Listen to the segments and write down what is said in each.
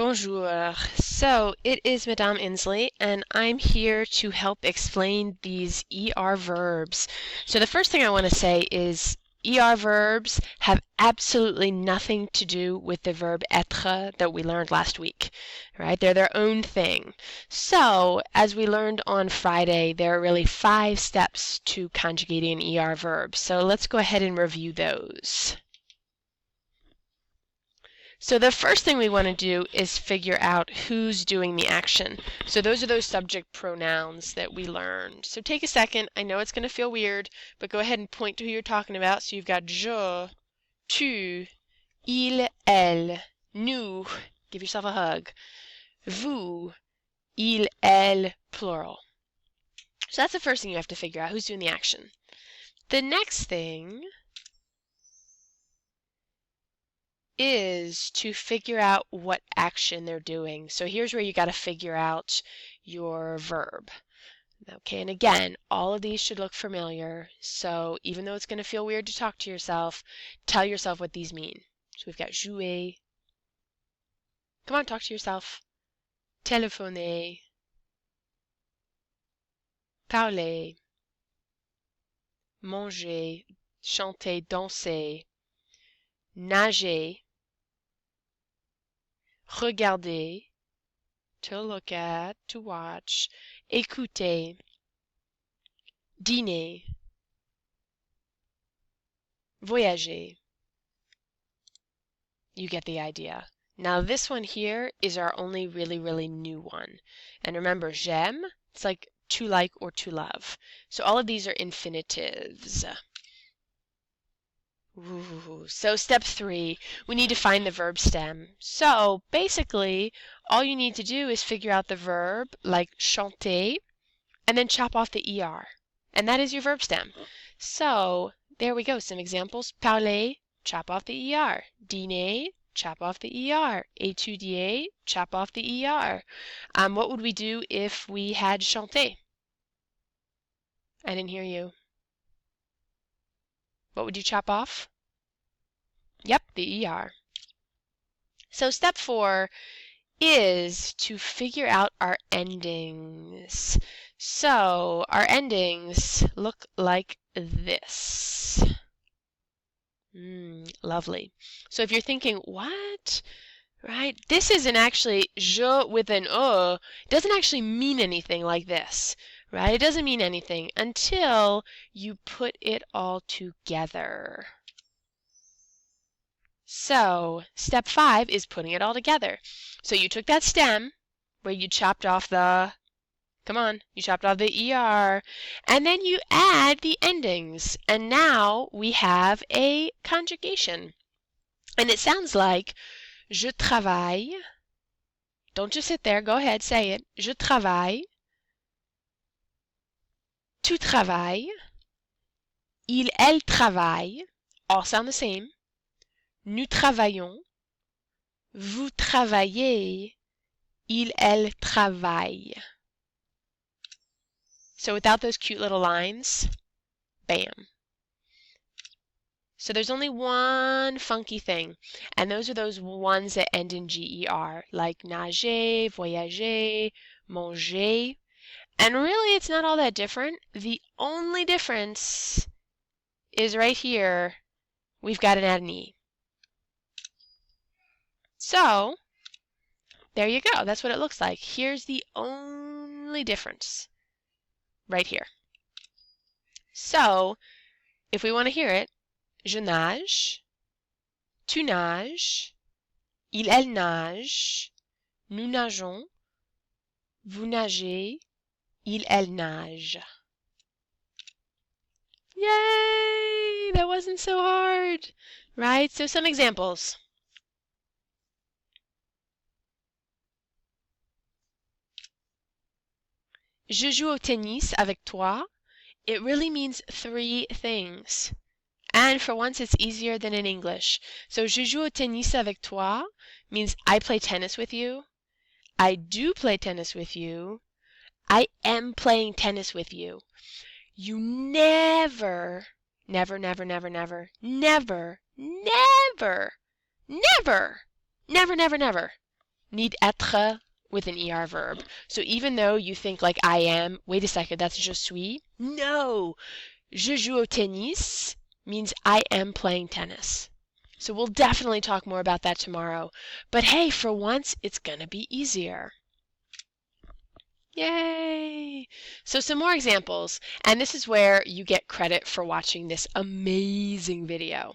Bonjour. So it is Madame Inslee, and I'm here to help explain these ER verbs. So the first thing I want to say is ER verbs have absolutely nothing to do with the verb être that we learned last week, right? They're their own thing. So as we learned on Friday, there are really 5 steps to conjugating an ER verb. So let's go ahead and review those. So the first thing we want to do is figure out who's doing the action. So those are those subject pronouns that we learned. So take a second. I know it's going to feel weird, but go ahead and point to who you're talking about. So you've got je, tu, il, elle, nous. Give yourself a hug. Vous, il, elle, plural. So that's the first thing you have to figure out, who's doing the action. The next thing is to figure out what action they're doing. So here's where you got to figure out your verb. Okay, and again, all of these should look familiar. So even though it's going to feel weird to talk to yourself, tell yourself what these mean. So we've got jouer. Come on, talk to yourself. Téléphoner. Parler. Manger. Chanter, danser. Nager. Regarder, to look at, to watch, écouter, dîner, voyager. You get the idea. Now this one here is our only really new one. And remember, j'aime, it's like to like or to love. So all of these are infinitives. Ooh. So step 3, we need to find the verb stem. So basically, all you need to do is figure out the verb, like chanter, and then chop off the ER. And that is your verb stem. So there we go, some examples. Parler, chop off the ER. Dîner, chop off the ER. Étudier, chop off the ER. What would we do if we had chanter? I didn't hear you. What would you chop off? Yep, the ER. So step 4 is to figure out our endings. So our endings look like this. Lovely. So if you're thinking, what? Right? This isn't actually je with an e. It doesn't actually mean anything like this. Right? It doesn't mean anything until you put it all together. So step 5 is putting it all together. So you took that stem where you chopped off the, you chopped off the ER, and then you add the endings. And now we have a conjugation. And it sounds like je travaille. Don't just sit there, go ahead, say it. Je travaille. Tu travailles. Il, elle travaille. All sound the same. Nous travaillons. Vous travaillez. Il, elle travaille. So without those cute little lines, bam. So there's only one funky thing, and those are those ones that end in GER, like nager, voyager, manger. And really, it's not all that different. The only difference is right here. We've got to add an E. So there you go. That's what it looks like. Here's the only difference right here. So if we want to hear it, je nage, tu nages, il, elle nage, nous nageons, vous nagez, il, elle nage. Yay! That wasn't so hard, right? So some examples. Je joue au tennis avec toi. It really means 3 things. And for once, it's easier than in English. So, je joue au tennis avec toi means I play tennis with you. I do play tennis with you. I am playing tennis with you. You never, never, never, never, never, never, never, never, never, never, never need être with an ER verb. So even though you think like I am, wait a second, that's je suis. No! Je joue au tennis means I am playing tennis. So we'll definitely talk more about that tomorrow. But hey, for once, it's gonna be easier. Yay! So some more examples, and this is where you get credit for watching this amazing video.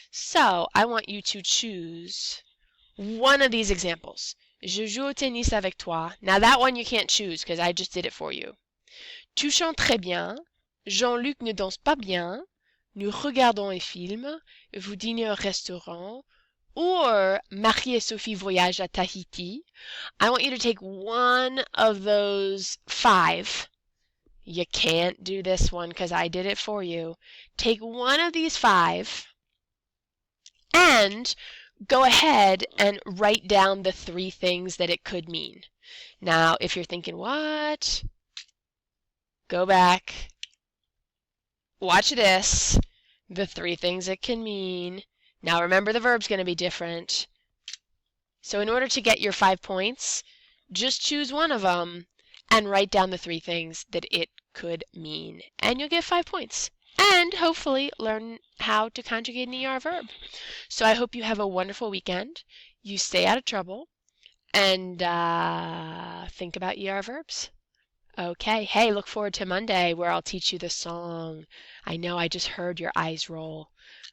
So I want you to choose one of these examples. Je joue au tennis avec toi. Now that one you can't choose because I just did it for you. Tu chantes très bien. Jean-Luc ne danse pas bien. Nous regardons un film. Vous dînez au restaurant. Or Marie et Sophie voyagent à Tahiti. I want you to take one of those 5. You can't do this one because I did it for you. Take one of these 5 and go ahead and write down the 3 things that it could mean. Now, if you're thinking, what? Go back. Watch this. The 3 things it can mean. Now remember the verb's going to be different. So in order to get your 5 points, just choose one of them and write down the 3 things that it could mean. And you'll get 5 points. And hopefully learn how to conjugate an ER verb. So I hope you have a wonderful weekend. You stay out of trouble. And think about ER verbs. Okay. Hey, look forward to Monday where I'll teach you the song. I know I just heard your eyes roll.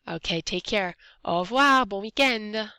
Okay, take care. Au revoir. Bon weekend.